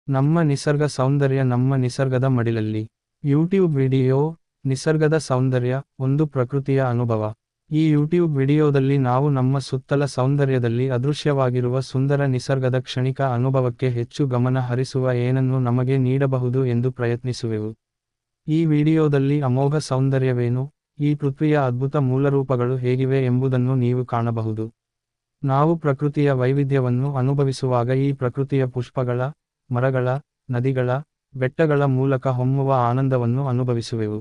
ನಮ್ಮ ನಿಸರ್ಗ ಸೌಂದರ್ಯ ನಮ್ಮ ನಿಸರ್ಗದ ಮಡಿಲಲ್ಲಿ. ಯೂಟ್ಯೂಬ್ ವಿಡಿಯೋ, ನಿಸರ್ಗದ ಸೌಂದರ್ಯ, ಒಂದು ಪ್ರಕೃತಿಯ ಅನುಭವ. ಈ ಯೂಟ್ಯೂಬ್ ವಿಡಿಯೋದಲ್ಲಿ ನಾವು ನಮ್ಮ ಸುತ್ತಲ ಸೌಂದರ್ಯದಲ್ಲಿ ಅದೃಶ್ಯವಾಗಿರುವ ಸುಂದರ ನಿಸರ್ಗದ ಕ್ಷಣಿಕ ಅನುಭವಕ್ಕೆ ಹೆಚ್ಚು ಗಮನ ಹರಿಸುವ ಏನನ್ನು ನಮಗೆ ನೀಡಬಹುದು ಎಂದು ಪ್ರಯತ್ನಿಸುವೆವು. ಈ ವಿಡಿಯೋದಲ್ಲಿ ಅಮೋಘ ಸೌಂದರ್ಯವೇನು, ಈ ಪೃಥ್ವಿಯ ಅದ್ಭುತ ಮೂಲರೂಪಗಳು ಹೇಗಿವೆ ಎಂಬುದನ್ನು ನೀವು ಕಾಣಬಹುದು. ನಾವು ಪ್ರಕೃತಿಯ ವೈವಿಧ್ಯವನ್ನು ಅನುಭವಿಸುವಾಗ ಈ ಪ್ರಕೃತಿಯ ಪುಷ್ಪಗಳ, ಮರಗಳ, ನದಿಗಳ, ಬೆಟ್ಟಗಳ ಮೂಲಕ ಹೊಮ್ಮುವ ಆನಂದವನ್ನು ಅನುಭವಿಸುವೆವು.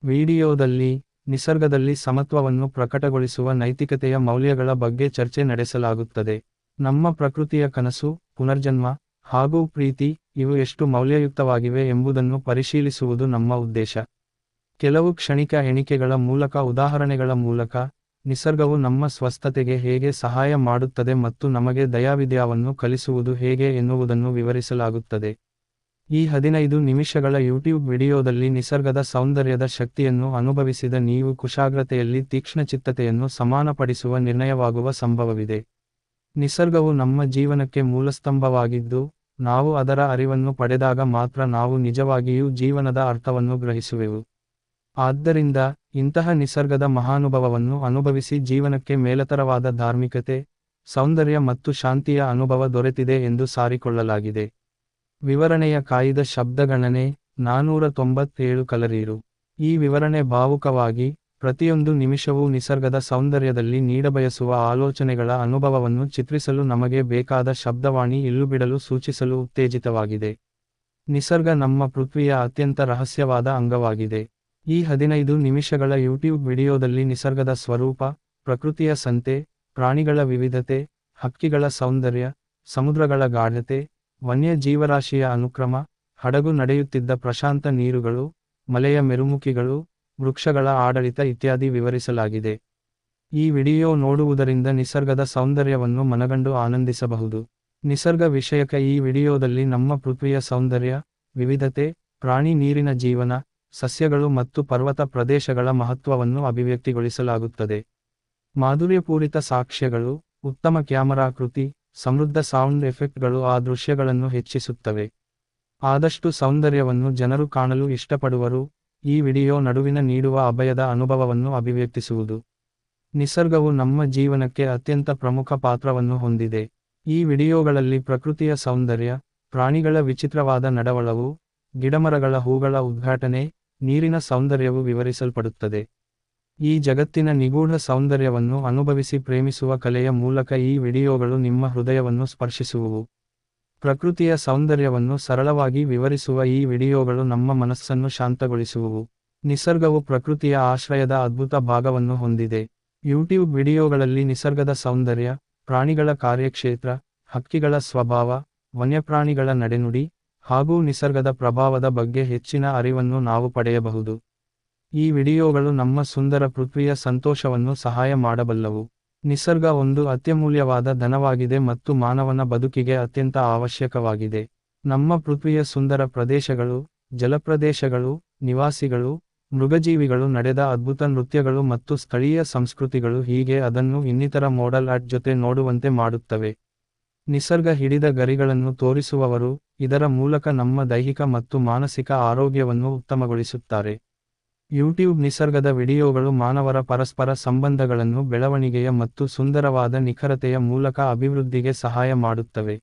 ವಿಡಿಯೋದಲ್ಲಿ, ನಿಸರ್ಗದಲ್ಲಿ ಸಮತ್ವವನ್ನು ಪ್ರಕಟಗೊಳಿಸುವ ನೈತಿಕತೆಯ ಮೌಲ್ಯಗಳ ಬಗ್ಗೆ ಚರ್ಚೆ ನಡೆಸಲಾಗುತ್ತದೆ. ನಮ್ಮ ಪ್ರಕೃತಿಯ ಕನಸು, ಪುನರ್ಜನ್ಮ, ಹಾಗೂ ಪ್ರೀತಿ, ಇವು ಎಷ್ಟು ಮೌಲ್ಯಯುಕ್ತವಾಗಿವೆ ಎಂಬುದನ್ನು ಪರಿಶೀಲಿಸುವುದು ನಮ್ಮ ಉದ್ದೇಶ. ಕೆಲವು ಕ್ಷಣಿಕ ಎಣಿಕೆಗಳ ಮೂಲಕ, ಉದಾಹರಣೆಗಳ ಮೂಲಕ, ನಿಸರ್ಗವು ನಮ್ಮ ಸ್ವಸ್ಥತೆಗೆ ಹೇಗೆ ಸಹಾಯ ಮಾಡುತ್ತದೆ ಮತ್ತು ನಮಗೆ ದಯಾವಿದ್ಯವನ್ನು ಕಲಿಸುವುದು ಹೇಗೆ ಎನ್ನುವುದನ್ನು ವಿವರಿಸಲಾಗುತ್ತದೆ. ಈ 15 ನಿಮಿಷಗಳ ಯೂಟ್ಯೂಬ್ ವಿಡಿಯೋದಲ್ಲಿ ನಿಸರ್ಗದ ಸೌಂದರ್ಯದ ಶಕ್ತಿಯನ್ನು ಅನುಭವಿಸಿದ ನೀವು ಕುಶಾಗ್ರತೆಯಲ್ಲಿ ತೀಕ್ಷ್ಣಚಿತ್ತತೆಯನ್ನು ಸಮಾನಪಡಿಸುವ ನಿರ್ಣಯವಾಗುವ ಸಂಭವವಿದೆ. ನಿಸರ್ಗವು ನಮ್ಮ ಜೀವನಕ್ಕೆ ಮೂಲಸ್ತಂಭವಾಗಿದ್ದು, ನಾವು ಅದರ ಅರಿವನ್ನು ಪಡೆದಾಗ ಮಾತ್ರ ನಾವು ನಿಜವಾಗಿಯೂ ಜೀವನದ ಅರ್ಥವನ್ನು ಗ್ರಹಿಸುವೆವು. ಆದ್ದರಿಂದ, ಇಂತಹ ನಿಸರ್ಗದ ಮಹಾನುಭವವನ್ನು ಅನುಭವಿಸಿ ಜೀವನಕ್ಕೆ ಮೇಲತರವಾದ ಧಾರ್ಮಿಕತೆ, ಸೌಂದರ್ಯ ಮತ್ತು ಶಾಂತಿಯ ಅನುಭವ ದೊರೆತಿದೆ ಎಂದು ಸಾರಿಕೊಳ್ಳಲಾಗಿದೆ. ವಿವರಣೆಯ ಕಾಯ್ದ ಶಬ್ದಗಣನೆ 497 ಕಲರೀರು. ಈ ವಿವರಣೆ ಭಾವುಕವಾಗಿ, ಪ್ರತಿಯೊಂದು ನಿಮಿಷವೂ ನಿಸರ್ಗದ ಸೌಂದರ್ಯದಲ್ಲಿ ನೀಡಬಯಸುವ ಆಲೋಚನೆಗಳ ಅನುಭವವನ್ನು ಚಿತ್ರಿಸಲು ನಮಗೆ ಬೇಕಾದ ಶಬ್ದವಾಣಿ ಇಲ್ಲುಬಿಡಲು ಸೂಚಿಸಲು ಉತ್ತೇಜಿತವಾಗಿದೆ. ನಿಸರ್ಗ ನಮ್ಮ ಪೃಥ್ವಿಯ ಅತ್ಯಂತ ರಹಸ್ಯವಾದ ಅಂಗವಾಗಿದೆ. ಈ 15 ನಿಮಿಷಗಳ ಯೂಟ್ಯೂಬ್ ವಿಡಿಯೋದಲ್ಲಿ ನಿಸರ್ಗದ ಸ್ವರೂಪ, ಪ್ರಕೃತಿಯ ಸಂತೆ, ಪ್ರಾಣಿಗಳ ವಿವಿಧತೆ, ಹಕ್ಕಿಗಳ ಸೌಂದರ್ಯ, ಸಮುದ್ರಗಳ ಗಾಢತೆ, ವನ್ಯ ಜೀವರಾಶಿಯ ಅನುಕ್ರಮ, ಹಡಗು ನಡೆಯುತ್ತಿದ್ದ ಪ್ರಶಾಂತ ನೀರುಗಳು, ಮಲೆಯ ಮೆರುಮುಖಿಗಳು, ವೃಕ್ಷಗಳ ಆಡಳಿತ ಇತ್ಯಾದಿ ವಿವರಿಸಲಾಗಿದೆ. ಈ ವಿಡಿಯೋ ನೋಡುವುದರಿಂದ ನಿಸರ್ಗದ ಸೌಂದರ್ಯವನ್ನು ಮನಗಂಡು ಆನಂದಿಸಬಹುದು. ನಿಸರ್ಗ ವಿಷಯಕ ಈ ವಿಡಿಯೋದಲ್ಲಿ ನಮ್ಮ ಪೃಥ್ವಿಯ ಸೌಂದರ್ಯ, ವಿವಿಧತೆ, ಪ್ರಾಣಿ ನೀರಿನ ಜೀವನ, ಸಸ್ಯಗಳು ಮತ್ತು ಪರ್ವತ ಪ್ರದೇಶಗಳ ಮಹತ್ವವನ್ನು ಅಭಿವ್ಯಕ್ತಿಗೊಳಿಸಲಾಗುತ್ತದೆ. ಮಾಧುರ್ಯಪೂರಿತ ಸಾಕ್ಷ್ಯಗಳು, ಉತ್ತಮ ಕ್ಯಾಮರಾ ಕೃತಿ, ಸಮೃದ್ಧ ಸೌಂಡ್ ಎಫೆಕ್ಟ್ಗಳು ಆ ದೃಶ್ಯಗಳನ್ನು ಹೆಚ್ಚಿಸುತ್ತವೆ. ಆದಷ್ಟು ಸೌಂದರ್ಯವನ್ನು ಜನರು ಕಾಣಲು ಇಷ್ಟಪಡುವರು. ಈ ವಿಡಿಯೋ ನಡುವಿನ ನೀಡುವ ಅಭಯದ ಅನುಭವವನ್ನು ಅಭಿವ್ಯಕ್ತಿಸುವುದು. ನಿಸರ್ಗವು ನಮ್ಮ ಜೀವನಕ್ಕೆ ಅತ್ಯಂತ ಪ್ರಮುಖ ಪಾತ್ರವನ್ನು ಹೊಂದಿದೆ. ಈ ವಿಡಿಯೋಗಳಲ್ಲಿ ಪ್ರಕೃತಿಯ ಸೌಂದರ್ಯ, ಪ್ರಾಣಿಗಳ ವಿಚಿತ್ರವಾದ ನಡವಳವು, ಗಿಡಮರಗಳ ಹೂಗಳ ಉದ್ಘಾಟನೆ, ನೀರಿನ ಸೌಂದರ್ಯವು ವಿವರಿಸಲ್ಪಡುತ್ತದೆ. ಈ ಜಗತ್ತಿನ ನಿಗೂಢ ಸೌಂದರ್ಯವನ್ನು ಅನುಭವಿಸಿ ಪ್ರೇಮಿಸುವ ಕಲೆಯ ಮೂಲಕ ಈ ವಿಡಿಯೋಗಳು ನಿಮ್ಮ ಹೃದಯವನ್ನು ಸ್ಪರ್ಶಿಸುವುವು. ಪ್ರಕೃತಿಯ ಸೌಂದರ್ಯವನ್ನು ಸರಳವಾಗಿ ವಿವರಿಸುವ ಈ ವಿಡಿಯೋಗಳು ನಮ್ಮ ಮನಸ್ಸನ್ನು ಶಾಂತಗೊಳಿಸುವುವು. ನಿಸರ್ಗವು ಪ್ರಕೃತಿಯ ಆಶ್ರಯದ ಅದ್ಭುತ ಭಾಗವನ್ನು ಹೊಂದಿದೆ. ಯೂಟ್ಯೂಬ್ ವಿಡಿಯೋಗಳಲ್ಲಿ ನಿಸರ್ಗದ ಸೌಂದರ್ಯ, ಪ್ರಾಣಿಗಳ ಕಾರ್ಯಕ್ಷೇತ್ರ, ಹಕ್ಕಿಗಳ ಸ್ವಭಾವ, ವನ್ಯಪ್ರಾಣಿಗಳ ನಡೆನುಡಿ, ಹಾಗೂ ನಿಸರ್ಗದ ಪ್ರಭಾವದ ಬಗ್ಗೆ ಹೆಚ್ಚಿನ ಅರಿವನ್ನು ನಾವು ಪಡೆಯಬಹುದು. ಈ ವಿಡಿಯೋಗಳು ನಮ್ಮ ಸುಂದರ ಪೃಥ್ವಿಯ ಸಂತೋಷವನ್ನು ಸಹಾಯ ಮಾಡಬಲ್ಲವು. ನಿಸರ್ಗ ಒಂದು ಅತ್ಯಮೂಲ್ಯವಾದ ಧನವಾಗಿದೆ ಮತ್ತು ಮಾನವನ ಬದುಕಿಗೆ ಅತ್ಯಂತ ಅವಶ್ಯಕವಾಗಿದೆ. ನಮ್ಮ ಪೃಥ್ವಿಯ ಸುಂದರ ಪ್ರದೇಶಗಳು, ಜಲಪ್ರದೇಶಗಳು, ನಿವಾಸಿಗಳು, ಮೃಗಜೀವಿಗಳು ನಡೆದ ಅದ್ಭುತ ನೃತ್ಯಗಳು ಮತ್ತು ಸ್ಥಳೀಯ ಸಂಸ್ಕೃತಿಗಳು ಹೀಗೆ ಅದನ್ನು ಇನ್ನಿತರ ಮೋಡಲ್ ಆರ್ಟ್ ಜೊತೆ ನೋಡುವಂತೆ ಮಾಡುತ್ತವೆ. ನಿಸರ್ಗ ಹಿಡಿದ ಗರಿಗಳನ್ನು ತೋರಿಸುವವರು, ಇದರ ಮೂಲಕ ನಮ್ಮ ದೈಹಿಕ ಮತ್ತು ಮಾನಸಿಕ ಆರೋಗ್ಯವನ್ನು ಉತ್ತಮಗೊಳಿಸುತ್ತಾರೆ. ಯೂಟ್ಯೂಬ್ ನಿಸರ್ಗದ ವಿಡಿಯೋಗಳು ಮಾನವರ ಪರಸ್ಪರ ಸಂಬಂಧಗಳನ್ನು ಬೆಳವಣಿಗೆಯ ಮತ್ತು ಸುಂದರವಾದ ನಿಖರತೆಯ ಮೂಲಕ ಅಭಿವೃದ್ಧಿಗೆ ಸಹಾಯ ಮಾಡುತ್ತವೆ.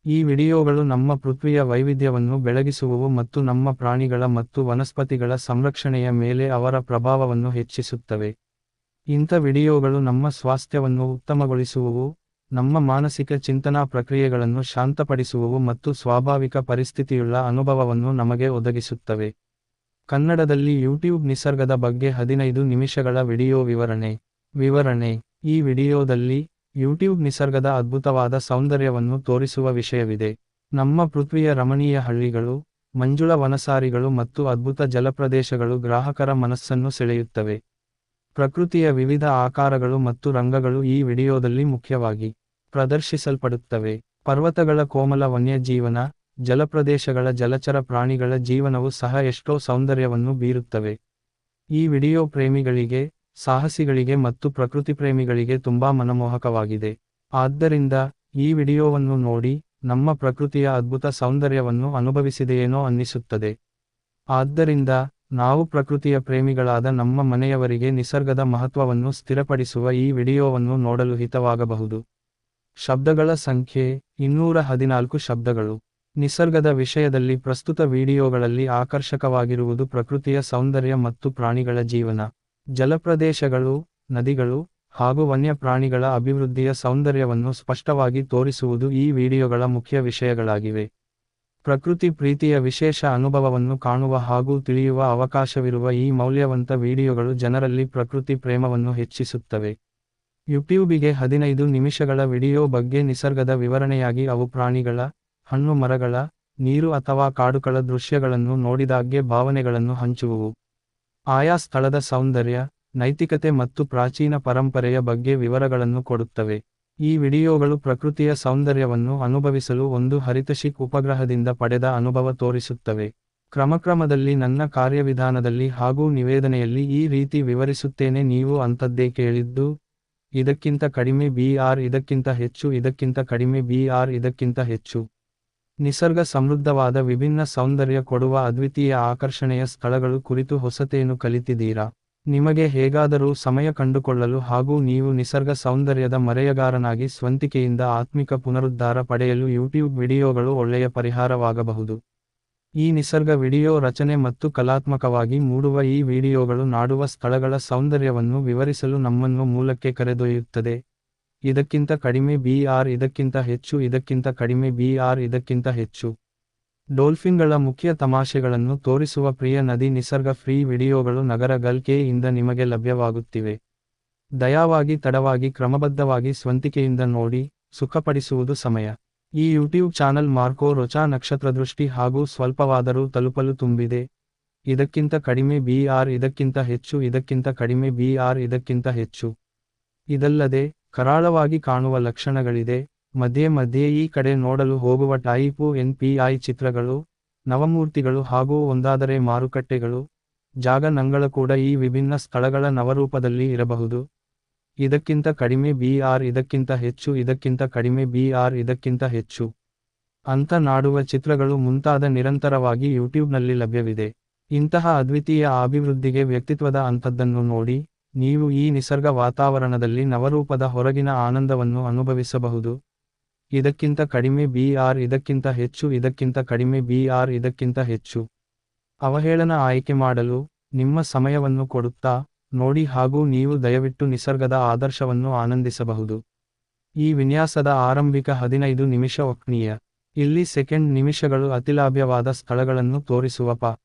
ಈ ವಿಡಿಯೋಗಳು ನಮ್ಮ ಪೃಥ್ವಿಯ ವೈವಿಧ್ಯವನ್ನು ಬೆಳಗಿಸುವುವು ಮತ್ತು ನಮ್ಮ ಪ್ರಾಣಿಗಳ ಮತ್ತು ವನಸ್ಪತಿಗಳ ಸಂರಕ್ಷಣೆಯ ಮೇಲೆ ಅವರ ಪ್ರಭಾವವನ್ನು ಹೆಚ್ಚಿಸುತ್ತವೆ. ಇಂಥ ವಿಡಿಯೋಗಳು ನಮ್ಮ ಸ್ವಾಸ್ಥ್ಯವನ್ನು ಉತ್ತಮಗೊಳಿಸುವುವು, ನಮ್ಮ ಮಾನಸಿಕ ಚಿಂತನಾ ಪ್ರಕ್ರಿಯೆಗಳನ್ನು ಶಾಂತಪಡಿಸುವುವು ಮತ್ತು ಸ್ವಾಭಾವಿಕ ಪರಿಸ್ಥಿತಿಯುಳ್ಳ ಅನುಭವವನ್ನು ನಮಗೆ ಒದಗಿಸುತ್ತವೆ. ಕನ್ನಡದಲ್ಲಿ ಯೂಟ್ಯೂಬ್ ನಿಸರ್ಗದ ಬಗ್ಗೆ 15 ನಿಮಿಷಗಳ ವಿಡಿಯೋ ವಿವರಣೆ. ಈ ವಿಡಿಯೋದಲ್ಲಿ, ಯೂಟ್ಯೂಬ್ ನಿಸರ್ಗದ ಅದ್ಭುತವಾದ ಸೌಂದರ್ಯವನ್ನು ತೋರಿಸುವ ವಿಷಯವಿದೆ. ನಮ್ಮ ಪೃಥ್ವಿಯ ರಮಣೀಯ ಹಳ್ಳಿಗಳು, ಮಂಜುಳ ವನಸಾರಿಗಳು ಮತ್ತು ಅದ್ಭುತ ಜಲಪ್ರದೇಶಗಳು ಗ್ರಾಹಕರ ಮನಸ್ಸನ್ನು ಸೆಳೆಯುತ್ತವೆ. ಪ್ರಕೃತಿಯ ವಿವಿಧ ಆಕಾರಗಳು ಮತ್ತು ರಂಗಗಳು ಈ ವಿಡಿಯೋದಲ್ಲಿ ಮುಖ್ಯವಾಗಿ ಪ್ರದರ್ಶಿಸಲ್ಪಡುತ್ತವೆ. ಪರ್ವತಗಳ ಕೋಮಲ ವನ್ಯಜೀವನ, ಜಲಪ್ರದೇಶಗಳ ಜಲಚರ ಪ್ರಾಣಿಗಳ ಜೀವನವು ಸಹ ಎಷ್ಟೋ ಸೌಂದರ್ಯವನ್ನು ಬೀರುತ್ತವೆ. ಈ ವಿಡಿಯೋ ಪ್ರೇಮಿಗಳಿಗೆ, ಸಾಹಸಿಗಳಿಗೆ ಮತ್ತು ಪ್ರಕೃತಿ ಪ್ರೇಮಿಗಳಿಗೆ ತುಂಬಾ ಮನಮೋಹಕವಾಗಿದೆ. ಆದ್ದರಿಂದ, ಈ ವಿಡಿಯೋವನ್ನು ನೋಡಿ, ನಮ್ಮ ಪ್ರಕೃತಿಯ ಅದ್ಭುತ ಸೌಂದರ್ಯವನ್ನು ಅನುಭವಿಸಿದೆಯೇನೋ ಅನ್ನಿಸುತ್ತದೆ. ಆದ್ದರಿಂದ, ನಾವು ಪ್ರಕೃತಿಯ ಪ್ರೇಮಿಗಳಾದ ನಮ್ಮ ಮನೆಯವರಿಗೆ ನಿಸರ್ಗದ ಮಹತ್ವವನ್ನು ಸ್ಥಿರಪಡಿಸುವ ಈ ವಿಡಿಯೋವನ್ನು ನೋಡಲು ಹಿತವಾಗಬಹುದು. ಶಬ್ದಗಳ ಸಂಖ್ಯೆ 214 ಶಬ್ದಗಳು. ನಿಸರ್ಗದ ವಿಷಯದಲ್ಲಿ ಪ್ರಸ್ತುತ ವಿಡಿಯೋಗಳಲ್ಲಿ ಆಕರ್ಷಕವಾಗಿರುವುದು ಪ್ರಕೃತಿಯ ಸೌಂದರ್ಯ ಮತ್ತು ಪ್ರಾಣಿಗಳ ಜೀವನ. ಜಲಪ್ರದೇಶಗಳು, ನದಿಗಳು, ಹಾಗೂ ವನ್ಯಪ್ರಾಣಿಗಳ ಅಭಿವೃದ್ಧಿಯ ಸೌಂದರ್ಯವನ್ನು ಸ್ಪಷ್ಟವಾಗಿ ತೋರಿಸುವುದು ಈ ವಿಡಿಯೋಗಳ ಮುಖ್ಯ ವಿಷಯಗಳಾಗಿವೆ. ಪ್ರಕೃತಿ ಪ್ರೀತಿಯ ವಿಶೇಷ ಅನುಭವವನ್ನು ಕಾಣುವ ಹಾಗೂ ತಿಳಿಯುವ ಅವಕಾಶವಿರುವ ಈ ಮೌಲ್ಯವಂತ ವಿಡಿಯೋಗಳು ಜನರಲ್ಲಿ ಪ್ರಕೃತಿ ಪ್ರೇಮವನ್ನು ಹೆಚ್ಚಿಸುತ್ತವೆ. ಯೂಟ್ಯೂಬಿಗೆ 15 ನಿಮಿಷಗಳ ವಿಡಿಯೋ ಬಗ್ಗೆ ನಿಸರ್ಗದ ವಿವರಣೆಯಾಗಿ ಅವು ಪ್ರಾಣಿಗಳ, ಹಣ್ಣು ಮರಗಳ, ನೀರು ಅಥವಾ ಕಾಡುಗಳ ದೃಶ್ಯಗಳನ್ನು ನೋಡಿದಾಗ್ಗೆ ಭಾವನೆಗಳನ್ನು ಹಂಚುವುವು. ಆಯಾ ಸ್ಥಳದ ಸೌಂದರ್ಯ, ನೈತಿಕತೆ ಮತ್ತು ಪ್ರಾಚೀನ ಪರಂಪರೆಯ ಬಗ್ಗೆ ವಿವರಗಳನ್ನು ಕೊಡುತ್ತವೆ. ಈ ವಿಡಿಯೋಗಳು ಪ್ರಕೃತಿಯ ಸೌಂದರ್ಯವನ್ನು ಅನುಭವಿಸಲು ಒಂದು ಹರಿತಶಿಕ್ ಉಪಗ್ರಹದಿಂದ ಪಡೆದ ಅನುಭವ ತೋರಿಸುತ್ತವೆ. ಕ್ರಮಕ್ರಮದಲ್ಲಿ ನನ್ನ ಕಾರ್ಯವಿಧಾನದಲ್ಲಿ ಹಾಗೂ ನಿವೇದನೆಯಲ್ಲಿ ಈ ರೀತಿ ವಿವರಿಸುತ್ತೇನೆ. ನೀವು ಅಂಥದ್ದೇ ಕೇಳಿದ್ದು. ಇದಕ್ಕಿಂತ ಕಡಿಮೆ BR, ಇದಕ್ಕಿಂತ ಹೆಚ್ಚು, ಇದಕ್ಕಿಂತ ಕಡಿಮೆ BR, ಇದಕ್ಕಿಂತ ಹೆಚ್ಚು. ನಿಸರ್ಗ ಸಮೃದ್ಧವಾದ ವಿಭಿನ್ನ ಸೌಂದರ್ಯ ಕೊಡುವ ಅದ್ವಿತೀಯ ಆಕರ್ಷಣೆಯ ಸ್ಥಳಗಳು ಕುರಿತು ಹೊಸತೇನು ಕಲಿತಿದ್ದೀರಾ? ನಿಮಗೆ ಹೇಗಾದರೂ ಸಮಯ ಕಂಡುಕೊಳ್ಳಲು ಹಾಗೂ ನೀವು ನಿಸರ್ಗ ಸೌಂದರ್ಯದ ಮರೆಯಗಾರನಾಗಿ ಸ್ವಂತಿಕೆಯಿಂದ ಆತ್ಮಿಕ ಪುನರುದ್ಧಾರ ಪಡೆಯಲು ಯೂಟ್ಯೂಬ್ ವಿಡಿಯೋಗಳು ಒಳ್ಳೆಯ ಪರಿಹಾರವಾಗಬಹುದು. ಈ ನಿಸರ್ಗ ವಿಡಿಯೋ ರಚನೆ ಮತ್ತು ಕಲಾತ್ಮಕವಾಗಿ ಮೂಡುವ ಈ ವಿಡಿಯೋಗಳು ನಾಡುವ ಸ್ಥಳಗಳ ಸೌಂದರ್ಯವನ್ನು ವಿವರಿಸಲು ನಮ್ಮನ್ನು ಮೂಲಕ್ಕೆ ಕರೆದೊಯ್ಯುತ್ತದೆ. ಇದಕ್ಕಿಂತ ಕಡಿಮೆ BR, ಇದಕ್ಕಿಂತ ಹೆಚ್ಚು, ಇದಕ್ಕಿಂತ ಕಡಿಮೆ BR, ಇದಕ್ಕಿಂತ ಹೆಚ್ಚು. ಡೋಲ್ಫಿನ್ಗಳ ಮುಖ್ಯ ತಮಾಷೆಗಳನ್ನು ತೋರಿಸುವ ಪ್ರಿಯ ನದಿ ನಿಸರ್ಗ ಫ್ರೀ ವಿಡಿಯೋಗಳು ನಗರ ಕೆ ಇಂದ ನಿಮಗೆ ಲಭ್ಯವಾಗುತ್ತಿವೆ. ದಯವಾಗಿ ತಡವಾಗಿ ಕ್ರಮಬದ್ಧವಾಗಿ ಸ್ವಂತಿಕೆಯಿಂದ ನೋಡಿ, ಸುಖಪಡಿಸುವುದು ಸಮಯ. ಈ ಯೂಟ್ಯೂಬ್ ಚಾನಲ್ ಮಾರ್ಕೋ ರೋಚಾ ನಕ್ಷತ್ರದೃಷ್ಟಿ ಹಾಗೂ ಸ್ವಲ್ಪವಾದರೂ ತಲುಪಲು ತುಂಬಿದೆ. ಇದಕ್ಕಿಂತ ಕಡಿಮೆ BR, ಇದಕ್ಕಿಂತ ಹೆಚ್ಚು, ಇದಕ್ಕಿಂತ ಕಡಿಮೆ BR, ಇದಕ್ಕಿಂತ ಹೆಚ್ಚು. ಇದಲ್ಲದೆ, ಕರಾಳವಾಗಿ ಕಾಣುವ ಲಕ್ಷಣಗಳಿದೆ. ಮಧ್ಯೆ ಮಧ್ಯೆ ಈ ಕಡೆ ನೋಡಲು ಹೋಗುವ ಟೈಪು NPI ಚಿತ್ರಗಳು, ನವಮೂರ್ತಿಗಳು ಹಾಗೂ ಒಂದಾದರೆ ಮಾರುಕಟ್ಟೆಗಳು, ಜಾಗ ನಂಗಳ ಕೂಡ ಈ ವಿಭಿನ್ನ ಸ್ಥಳಗಳ ನವರೂಪದಲ್ಲಿ ಇರಬಹುದು. ಇದಕ್ಕಿಂತ ಕಡಿಮೆ BR, ಇದಕ್ಕಿಂತ ಹೆಚ್ಚು, ಇದಕ್ಕಿಂತ ಕಡಿಮೆ BR, ಇದಕ್ಕಿಂತ ಹೆಚ್ಚು. ಅಂತ ನಾಡುವ ಚಿತ್ರಗಳು ಮುಂತಾದ ನಿರಂತರವಾಗಿ ಯೂಟ್ಯೂಬ್ನಲ್ಲಿ ಲಭ್ಯವಿದೆ. ಇಂತಹ ಅದ್ವಿತೀಯ ಅಭಿವೃದ್ಧಿಗೆ ವ್ಯಕ್ತಿತ್ವದ ಅಂಥದ್ದನ್ನು ನೋಡಿ, ನೀವು ಈ ನಿಸರ್ಗ ವಾತಾವರಣದಲ್ಲಿ ನವರೂಪದ ಹೊರಗಿನ ಆನಂದವನ್ನು ಅನುಭವಿಸಬಹುದು. ಇದಕ್ಕಿಂತ ಕಡಿಮೆ BR, ಇದಕ್ಕಿಂತ ಹೆಚ್ಚು, ಇದಕ್ಕಿಂತ ಕಡಿಮೆ BR, ಇದಕ್ಕಿಂತ ಹೆಚ್ಚು. ಅವಹೇಳನ ಆಯ್ಕೆ ಮಾಡಲು, ನಿಮ್ಮ ಸಮಯವನ್ನು ಕೊಡುತ್ತಾ, ನೋಡಿ ಹಾಗೂ ನೀವು ದಯವಿಟ್ಟು ನಿಸರ್ಗದ ಆದರ್ಶವನ್ನು ಆನಂದಿಸಬಹುದು. ಈ ವಿನ್ಯಾಸದ ಆರಂಭಿಕ 15 ನಿಮಿಷ ಒಪ್ನೀಯ. ಇಲ್ಲಿ ಸೆಕೆಂಡ್ ನಿಮಿಷಗಳು ಅತಿಲಾಭ್ಯವಾದ ಸ್ಥಳಗಳನ್ನು ತೋರಿಸುವ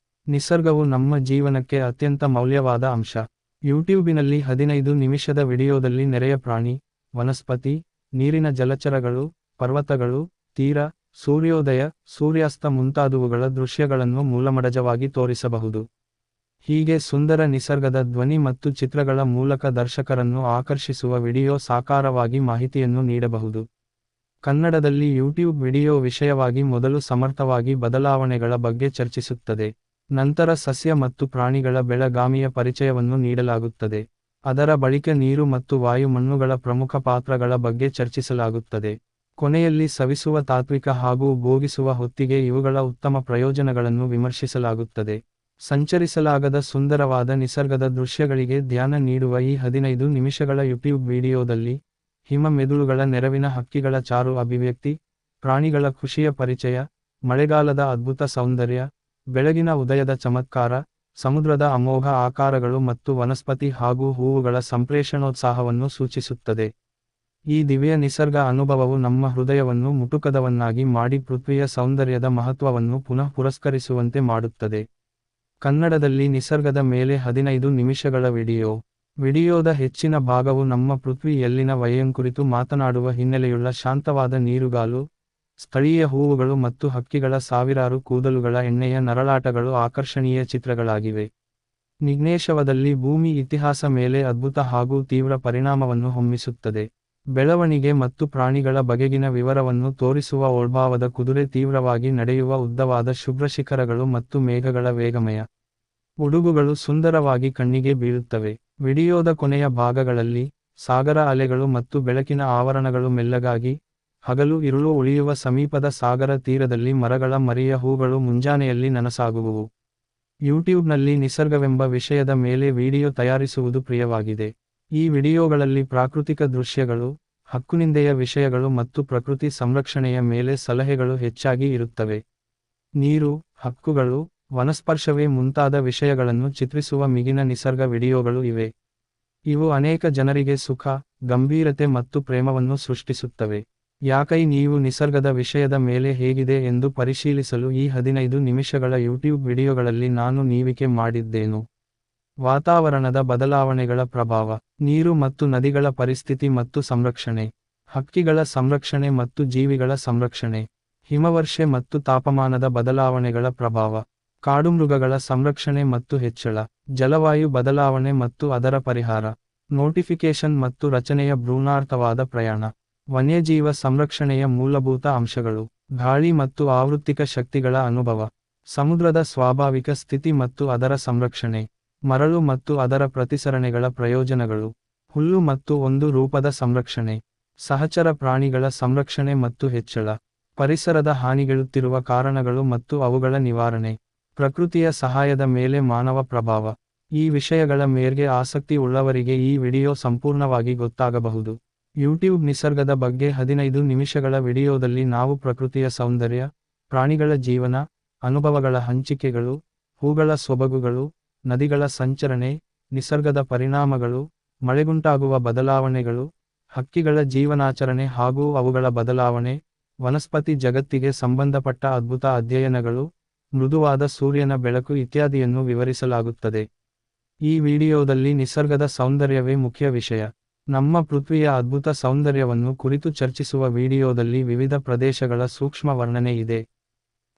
ನಿಸರ್ಗವು ನಮ್ಮ ಜೀವನಕ್ಕೆ ಅತ್ಯಂತ ಮೌಲ್ಯವಾದ ಅಂಶ. ಯೂಟ್ಯೂಬಿನಲ್ಲಿ 15 ನಿಮಿಷದ ವಿಡಿಯೋದಲ್ಲಿ ನೆರೆಯ ಪ್ರಾಣಿ, ವನಸ್ಪತಿ, ನೀರಿನ ಜಲಚರಗಳು, ಪರ್ವತಗಳು, ತೀರ, ಸೂರ್ಯೋದಯ, ಸೂರ್ಯಾಸ್ತ ಮುಂತಾದವುಗಳ ದೃಶ್ಯಗಳನ್ನು ಮೂಲಮಡಜವಾಗಿ ತೋರಿಸಬಹುದು. ಹೀಗೆ ಸುಂದರ ನಿಸರ್ಗದ ಧ್ವನಿ ಮತ್ತು ಚಿತ್ರಗಳ ಮೂಲಕ ದರ್ಶಕರನ್ನು ಆಕರ್ಷಿಸುವ ವಿಡಿಯೋ ಸಾಕಾರವಾಗಿ ಮಾಹಿತಿಯನ್ನು ನೀಡಬಹುದು. ಕನ್ನಡದಲ್ಲಿ ಯೂಟ್ಯೂಬ್ ವಿಡಿಯೋ ವಿಷಯವಾಗಿ ಮೊದಲು ಸಮರ್ಥವಾಗಿ ಬದಲಾವಣೆಗಳ ಬಗ್ಗೆ ಚರ್ಚಿಸುತ್ತದೆ. ನಂತರ ಸಸ್ಯ ಮತ್ತು ಪ್ರಾಣಿಗಳ ಬೆಳಗಾಮಿಯ ಪರಿಚಯವನ್ನು ನೀಡಲಾಗುತ್ತದೆ. ಅದರ ಬಳಿಕ ನೀರು ಮತ್ತು ವಾಯು ಮಣ್ಣುಗಳ ಪ್ರಮುಖ ಪಾತ್ರಗಳ ಬಗ್ಗೆ ಚರ್ಚಿಸಲಾಗುತ್ತದೆ. ಕೊನೆಯಲ್ಲಿ ಸವಿಸುವ ತಾತ್ವಿಕ ಹಾಗೂ ಭೋಗಿಸುವ ಹೊತ್ತಿಗೆ ಇವುಗಳ ಉತ್ತಮ ಪ್ರಯೋಜನಗಳನ್ನು ವಿಮರ್ಶಿಸಲಾಗುತ್ತದೆ. ಸಂಚರಿಸಲಾಗದ ಸುಂದರವಾದ ನಿಸರ್ಗದ ದೃಶ್ಯಗಳಿಗೆ ಧ್ಯಾನ ನೀಡುವ ಈ 15 ನಿಮಿಷಗಳ ಯೂಟ್ಯೂಬ್ ವಿಡಿಯೋದಲ್ಲಿ, ಹಿಮ ಮೆದುಳುಗಳ ನೆರವಿನ ಹಕ್ಕಿಗಳ ಚಾರು ಅಭಿವ್ಯಕ್ತಿ, ಪ್ರಾಣಿಗಳ ಖುಷಿಯ ಪರಿಚಯ, ಮಳೆಗಾಲದ ಅದ್ಭುತ ಸೌಂದರ್ಯ, ಬೆಳಗಿನ ಉದಯದ ಚಮತ್ಕಾರ, ಸಮುದ್ರದ ಅಮೋಘ ಆಕಾರಗಳು ಮತ್ತು ವನಸ್ಪತಿ ಹಾಗೂ ಹೂವುಗಳ ಸಂಪ್ರೇಷಣೋತ್ಸಾಹವನ್ನು ಸೂಚಿಸುತ್ತದೆ. ಈ ದಿವ್ಯ ನಿಸರ್ಗ ಅನುಭವವು ನಮ್ಮ ಹೃದಯವನ್ನು ಮುಟುಕದವನ್ನಾಗಿ ಮಾಡಿ ಪೃಥ್ವಿಯ ಸೌಂದರ್ಯದ ಮಹತ್ವವನ್ನು ಪುನಃ ಪುರಸ್ಕರಿಸುವಂತೆ ಮಾಡುತ್ತದೆ. ಕನ್ನಡದಲ್ಲಿ ನಿಸರ್ಗದ ಮೇಲೆ 15 ನಿಮಿಷಗಳ ವಿಡಿಯೋ. ವಿಡಿಯೋದ ಹೆಚ್ಚಿನ ಭಾಗವು ನಮ್ಮ ಪೃಥ್ವಿಯಲ್ಲಿನ ವಯಂಕುರಿತು ಮಾತನಾಡುವ ಹಿನ್ನೆಲೆಯುಳ್ಳ ಶಾಂತವಾದ ನೀರುಗಾಲು, ಸ್ಥಳೀಯ ಹೂವುಗಳು ಮತ್ತು ಹಕ್ಕಿಗಳ ಸಾವಿರಾರು ಕೂದಲುಗಳ ಎಣ್ಣೆಯ ನರಳಾಟಗಳು ಆಕರ್ಷಣೀಯ ಚಿತ್ರಗಳಾಗಿವೆ. ನಿಗ್ನೇಶವದಲ್ಲಿ ಭೂಮಿ ಇತಿಹಾಸ ಮೇಲೆ ಅದ್ಭುತ ಹಾಗೂ ತೀವ್ರ ಪರಿಣಾಮವನ್ನು ಹೊಮ್ಮಿಸುತ್ತದೆ. ಬೆಳವಣಿಗೆ ಮತ್ತು ಪ್ರಾಣಿಗಳ ಬಗೆಗಿನ ವಿವರವನ್ನು ತೋರಿಸುವ ಓಳ್ಭಾವದ ಕುದುರೆ, ತೀವ್ರವಾಗಿ ನಡೆಯುವ ಉದ್ದವಾದ ಶುಭ್ರ ಶಿಖರಗಳು ಮತ್ತು ಮೇಘಗಳ ವೇಗಮಯ ಉಡುಗುಗಳು ಸುಂದರವಾಗಿ ಕಣ್ಣಿಗೆ ಬೀಳುತ್ತವೆ. ವಿಡಿಯೋದ ಕೊನೆಯ ಭಾಗಗಳಲ್ಲಿ, ಸಾಗರ ಅಲೆಗಳು ಮತ್ತು ಬೆಳಕಿನ ಆವರಣಗಳು ಮೆಲ್ಲಗಾಗಿ, ಹಗಲು ಇರುಳು ಉಳಿಯುವ ಸಮೀಪದ ಸಾಗರ ತೀರದಲ್ಲಿ ಮರಗಳ ಮರಿಯ ಹೂಗಳು ಮುಂಜಾನೆಯಲ್ಲಿ ನನಸಾಗುವುವು. ಯೂಟ್ಯೂಬ್ನಲ್ಲಿ ನಿಸರ್ಗವೆಂಬ ವಿಷಯದ ಮೇಲೆ ವಿಡಿಯೋ ತಯಾರಿಸುವುದು ಪ್ರಿಯವಾಗಿದೆ. ಈ ವಿಡಿಯೋಗಳಲ್ಲಿ ಪ್ರಾಕೃತಿಕ ದೃಶ್ಯಗಳು, ಹಕ್ಕುನಿಂದೆಯ ವಿಷಯಗಳು ಮತ್ತು ಪ್ರಕೃತಿ ಸಂರಕ್ಷಣೆಯ ಮೇಲೆ ಸಲಹೆಗಳು ಹೆಚ್ಚಾಗಿ ಇರುತ್ತವೆ. ನೀರು, ಹಕ್ಕುಗಳು, ವನಸ್ಪರ್ಶವೇ ಮುಂತಾದ ವಿಷಯಗಳನ್ನು ಚಿತ್ರಿಸುವ ಮಿಗಿನ ನಿಸರ್ಗ ವಿಡಿಯೋಗಳು ಇವೆ. ಇವು ಅನೇಕ ಜನರಿಗೆ ಸುಖ, ಗಂಭೀರತೆ ಮತ್ತು ಪ್ರೇಮವನ್ನು ಸೃಷ್ಟಿಸುತ್ತವೆ. ಯಾಕೈ ನೀವು ನಿಸರ್ಗದ ವಿಷಯದ ಮೇಲೆ ಹೇಗಿದೆ ಎಂದು ಪರಿಶೀಲಿಸಲು ಈ 15 ನಿಮಿಷಗಳ ಯೂಟ್ಯೂಬ್ ವಿಡಿಯೋಗಳಲ್ಲಿ ನಾನು ನೀವಿಕೆ ಮಾಡಿದ್ದೇನು. ವಾತಾವರಣದ ಬದಲಾವಣೆಗಳ ಪ್ರಭಾವ, ನೀರು ಮತ್ತು ನದಿಗಳ ಪರಿಸ್ಥಿತಿ ಮತ್ತು ಸಂರಕ್ಷಣೆ, ಹಕ್ಕಿಗಳ ಸಂರಕ್ಷಣೆ ಮತ್ತು ಜೀವಿಗಳ ಸಂರಕ್ಷಣೆ, ಹಿಮವರ್ಷೆ ಮತ್ತು ತಾಪಮಾನದ ಬದಲಾವಣೆಗಳ ಪ್ರಭಾವ, ಕಾಡುಮೃಗಗಳ ಸಂರಕ್ಷಣೆ ಮತ್ತು ಹೆಚ್ಚಳ, ಜಲವಾಯು ಬದಲಾವಣೆ ಮತ್ತು ಅದರ ಪರಿಹಾರ, ನೋಟಿಫಿಕೇಶನ್ ಮತ್ತು ರಚನೆಯ ಭ್ರೂಣಾರ್ಥವಾದ ಪ್ರಯಾಣ, ವನ್ಯಜೀವ ಸಂರಕ್ಷಣೆಯ ಮೂಲಭೂತ ಅಂಶಗಳು, ಗಾಳಿ ಮತ್ತು ಆವೃತ್ತಿಕ ಶಕ್ತಿಗಳ ಅನುಭವ, ಸಮುದ್ರದ ಸ್ವಾಭಾವಿಕ ಸ್ಥಿತಿ ಮತ್ತು ಅದರ ಸಂರಕ್ಷಣೆ, ಮರಳು ಮತ್ತು ಅದರ ಪ್ರತಿಸರಣೆಗಳ ಪ್ರಯೋಜನಗಳು, ಹುಲ್ಲು ಮತ್ತು ಒಂದು ರೂಪದ ಸಂರಕ್ಷಣೆ, ಸಹಚರ ಪ್ರಾಣಿಗಳ ಸಂರಕ್ಷಣೆ ಮತ್ತು ಹೆಚ್ಚಳ, ಪರಿಸರದ ಹಾನಿಗೆಳುತ್ತಿರುವ ಕಾರಣಗಳು ಮತ್ತು ಅವುಗಳ ನಿವಾರಣೆ, ಪ್ರಕೃತಿಯ ಸಹಾಯದ ಮೇಲೆ ಮಾನವ ಪ್ರಭಾವ. ಈ ವಿಷಯಗಳ ಮೇಲ್ಗೆ ಆಸಕ್ತಿ ಉಳ್ಳವರಿಗೆ ಈ ವಿಡಿಯೋ ಸಂಪೂರ್ಣವಾಗಿ ಗೊತ್ತಾಗಬಹುದು. ಯೂಟ್ಯೂಬ್ ನಿಸರ್ಗದ ಬಗ್ಗೆ 15 ನಿಮಿಷಗಳ ವಿಡಿಯೋದಲ್ಲಿ ನಾವು ಪ್ರಕೃತಿಯ ಸೌಂದರ್ಯ, ಪ್ರಾಣಿಗಳ ಜೀವನ, ಅನುಭವಗಳ ಹಂಚಿಕೆಗಳು, ಹೂಗಳ ಸೊಬಗುಗಳು, ನದಿಗಳ ಸಂಚರಣೆ, ನಿಸರ್ಗದ ಪರಿಣಾಮಗಳು, ಮಳೆಗುಂಟಾಗುವ ಬದಲಾವಣೆಗಳು, ಹಕ್ಕಿಗಳ ಜೀವನಾಚರಣೆ ಹಾಗೂ ಅವುಗಳ ಬದಲಾವಣೆ, ವನಸ್ಪತಿ ಜಗತ್ತಿಗೆ ಸಂಬಂಧಪಟ್ಟ ಅದ್ಭುತ ಅಧ್ಯಯನಗಳು, ಮೃದುವಾದ ಸೂರ್ಯನ ಬೆಳಕು ಇತ್ಯಾದಿಯನ್ನು ವಿವರಿಸಲಾಗುತ್ತದೆ. ಈ ವಿಡಿಯೋದಲ್ಲಿ ನಿಸರ್ಗದ ಸೌಂದರ್ಯವೇ ಮುಖ್ಯ ವಿಷಯ. ನಮ್ಮ ಪೃಥ್ವಿಯ ಅದ್ಭುತ ಸೌಂದರ್ಯವನ್ನು ಕುರಿತು ಚರ್ಚಿಸುವ ವಿಡಿಯೋದಲ್ಲಿ ವಿವಿಧ ಪ್ರದೇಶಗಳ ಸೂಕ್ಷ್ಮ ವರ್ಣನೆ ಇದೆ.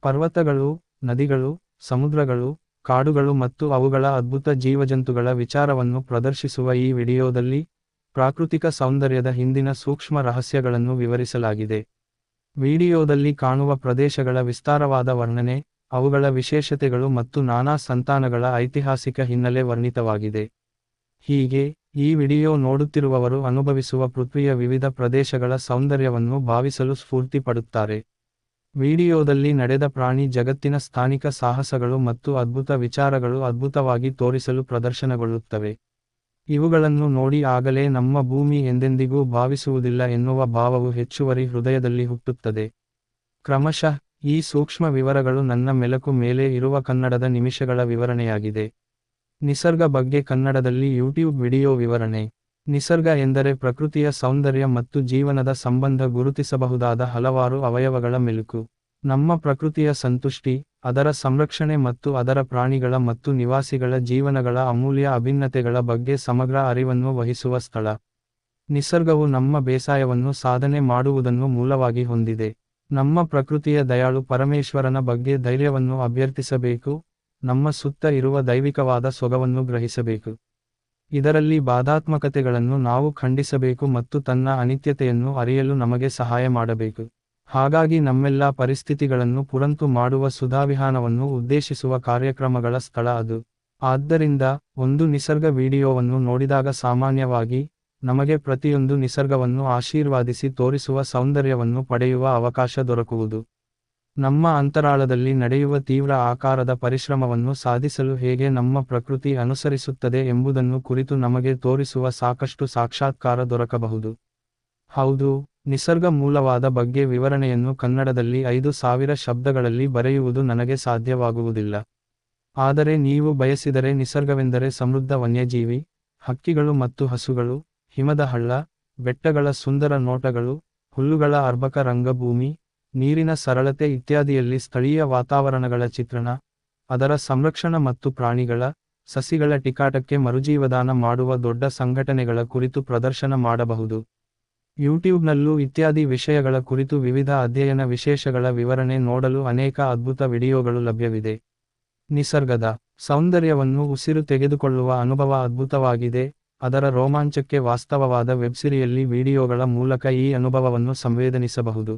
ಪರ್ವತಗಳು, ನದಿಗಳು, ಸಮುದ್ರಗಳು, ಕಾಡುಗಳು ಮತ್ತು ಅವುಗಳ ಅದ್ಭುತ ಜೀವಜಂತುಗಳ ವಿಚಾರವನ್ನು ಪ್ರದರ್ಶಿಸುವ ಈ ವಿಡಿಯೋದಲ್ಲಿ, ಪ್ರಾಕೃತಿಕ ಸೌಂದರ್ಯದ ಹಿಂದಿನ ಸೂಕ್ಷ್ಮ ರಹಸ್ಯಗಳನ್ನು ವಿವರಿಸಲಾಗಿದೆ. ವಿಡಿಯೋದಲ್ಲಿ ಕಾಣುವ ಪ್ರದೇಶಗಳ ವಿಸ್ತಾರವಾದ ವರ್ಣನೆ, ಅವುಗಳ ವಿಶೇಷತೆಗಳು ಮತ್ತು ನಾನಾ ಸಂತಾನಗಳ ಐತಿಹಾಸಿಕ ಹಿನ್ನೆಲೆ ವರ್ಣಿತವಾಗಿದೆ. ಹೀಗೆ, ಈ ವಿಡಿಯೋ ನೋಡುತ್ತಿರುವವರು ಅನುಭವಿಸುವ ಪೃಥ್ವಿಯ ವಿವಿಧ ಪ್ರದೇಶಗಳ ಸೌಂದರ್ಯವನ್ನು ಭಾವಿಸಲು ಸ್ಫೂರ್ತಿ ಪಡುತ್ತಾರೆ. ವಿಡಿಯೋದಲ್ಲಿ ನಡೆದ ಪ್ರಾಣಿ ಜಗತ್ತಿನ ಸ್ಥಾನಿಕ ಸಾಹಸಗಳು ಮತ್ತು ಅದ್ಭುತ ವಿಚಾರಗಳು ಅದ್ಭುತವಾಗಿ ತೋರಿಸಲು ಪ್ರದರ್ಶನಗೊಳ್ಳುತ್ತವೆ. ಇವುಗಳನ್ನು ನೋಡಿ ಆಗಲೇ ನಮ್ಮ ಭೂಮಿ ಎಂದೆಂದಿಗೂ ಭಾವಿಸುವುದಿಲ್ಲ ಎನ್ನುವ ಭಾವವು ಹೆಚ್ಚುವರಿ ಹೃದಯದಲ್ಲಿ ಹುಟ್ಟುತ್ತದೆ. ಕ್ರಮಶಃ, ಈ ಸೂಕ್ಷ್ಮ ವಿವರಗಳು ನನ್ನ ಮೆಲುಕು ಮೇಲೆ ಇರುವ ಕನ್ನಡದ ನಿಮಿಷಗಳ ವಿವರಣೆಯಾಗಿದೆ. ನಿಸರ್ಗ ಬಗ್ಗೆ ಕನ್ನಡದಲ್ಲಿ ಯೂಟ್ಯೂಬ್ ವಿಡಿಯೋ ವಿವರಣೆ. ನಿಸರ್ಗ ಎಂದರೆ ಪ್ರಕೃತಿಯ ಸೌಂದರ್ಯ ಮತ್ತು ಜೀವನದ ಸಂಬಂಧ ಗುರುತಿಸಬಹುದಾದ ಹಲವಾರು ಅವಯವಗಳ ಮೆಲುಕು. ನಮ್ಮ ಪ್ರಕೃತಿಯ ಸಂತುಷ್ಟಿ, ಅದರ ಸಂರಕ್ಷಣೆ ಮತ್ತು ಅದರ ಪ್ರಾಣಿಗಳ ಮತ್ತು ನಿವಾಸಿಗಳ ಜೀವನಗಳ ಅಮೂಲ್ಯ ಅಭಿನ್ನತೆಗಳ ಬಗ್ಗೆ ಸಮಗ್ರ ಅರಿವನ್ನು ವಹಿಸುವ ಸ್ಥಳ. ನಿಸರ್ಗವು ನಮ್ಮ ಬೇಸಾಯವನ್ನು ಸಾಧನೆ ಮಾಡುವುದನ್ನು ಮೂಲವಾಗಿ ಹೊಂದಿದೆ. ನಮ್ಮ ಪ್ರಕೃತಿಯ ದಯಾಳು ಪರಮೇಶ್ವರನ ಬಗ್ಗೆ ಧೈರ್ಯವನ್ನು ಅಭ್ಯರ್ಥಿಸಬೇಕು, ನಮ್ಮ ಸುತ್ತ ಇರುವ ದೈವಿಕವಾದ ಸೊಗವನ್ನು ಗ್ರಹಿಸಬೇಕು. ಇದರಲ್ಲಿ ಬಾಧಾತ್ಮಕತೆಗಳನ್ನು ನಾವು ಖಂಡಿಸಬೇಕು ಮತ್ತು ತನ್ನ ಅನಿತ್ಯತೆಯನ್ನು ಅರಿಯಲು ನಮಗೆ ಸಹಾಯ ಮಾಡಬೇಕು. ಹಾಗಾಗಿ ನಮ್ಮೆಲ್ಲಾ ಪರಿಸ್ಥಿತಿಗಳನ್ನು ಪುರಂತು ಮಾಡುವ ಸುಧಾವಿಹಾನವನ್ನು ಉದ್ದೇಶಿಸುವ ಕಾರ್ಯಕ್ರಮಗಳ ಸ್ಥಳ ಅದು. ಆದ್ದರಿಂದ, ಒಂದು ನಿಸರ್ಗ ವಿಡಿಯೋವನ್ನು ನೋಡಿದಾಗ ಸಾಮಾನ್ಯವಾಗಿ, ನಮಗೆ ಪ್ರತಿಯೊಂದು ನಿಸರ್ಗವನ್ನು ಆಶೀರ್ವಾದಿಸಿ ತೋರಿಸುವ ಸೌಂದರ್ಯವನ್ನು ಪಡೆಯುವ ಅವಕಾಶ ದೊರಕುವುದು. ನಮ್ಮ ಅಂತರಾಳದಲ್ಲಿ ನಡೆಯುವ ತೀವ್ರ ಆಕಾರದ ಪರಿಶ್ರಮವನ್ನು ಸಾಧಿಸಲು ಹೇಗೆ ನಮ್ಮ ಪ್ರಕೃತಿ ಅನುಸರಿಸುತ್ತದೆ ಎಂಬುದನ್ನು ಕುರಿತು ನಮಗೆ ತೋರಿಸುವ ಸಾಕಷ್ಟು ಸಾಕ್ಷಾತ್ಕಾರ ದೊರಕಬಹುದು. ಹೌದು, ನಿಸರ್ಗ ಮೂಲವಾದ ಬಗ್ಗೆ ವಿವರಣೆಯನ್ನು ಕನ್ನಡದಲ್ಲಿ 5000 ಶಬ್ದಗಳಲ್ಲಿ ಬರೆಯುವುದು ನನಗೆ ಸಾಧ್ಯವಾಗುವುದಿಲ್ಲ. ಆದರೆ ನೀವು ಬಯಸಿದರೆ ನಿಸರ್ಗವೆಂದರೆ ಸಮೃದ್ಧ ವನ್ಯಜೀವಿ, ಹಕ್ಕಿಗಳು ಮತ್ತು ಹಸುಗಳು, ಹಿಮದ ಹಳ್ಳ, ಬೆಟ್ಟಗಳ ಸುಂದರ ನೋಟಗಳು, ಹುಲ್ಲುಗಳ ಅರ್ಭಕ ರಂಗಭೂಮಿ, ನೀರಿನ ಸರಳತೆ ಇತ್ಯಾದಿಯಲ್ಲಿ ಸ್ಥಳೀಯ ವಾತಾವರಣಗಳ ಚಿತ್ರಣ, ಅದರ ಸಂರಕ್ಷಣೆ ಮತ್ತು ಪ್ರಾಣಿಗಳ, ಸಸಿಗಳ ಟಿಕಾಟಕ್ಕೆ ಮರುಜೀವದಾನ ಮಾಡುವ ದೊಡ್ಡ ಸಂಘಟನೆಗಳ ಕುರಿತು ಪ್ರದರ್ಶನ ಮಾಡಬಹುದು. ಯೂಟ್ಯೂಬ್ನಲ್ಲೂ ಇತ್ಯಾದಿ ವಿಷಯಗಳ ಕುರಿತು ವಿವಿಧ ಅಧ್ಯಯನ ವಿಶೇಷಗಳ ವಿವರಣೆ ನೋಡಲು ಅನೇಕ ಅದ್ಭುತ ವಿಡಿಯೋಗಳು ಲಭ್ಯವಿದೆ. ನಿಸರ್ಗದ ಸೌಂದರ್ಯವನ್ನು ಉಸಿರು ತೆಗೆದುಕೊಳ್ಳುವ ಅನುಭವ ಅದ್ಭುತವಾಗಿದೆ. ಅದರ ರೋಮಾಂಚಕ್ಕೆ ವಾಸ್ತವವಾದ ವೆಬ್ಸಿರಿಯಲ್ಲಿ ವಿಡಿಯೋಗಳ ಮೂಲಕ ಈ ಅನುಭವವನ್ನು ಸಂವೇದನಿಸಬಹುದು.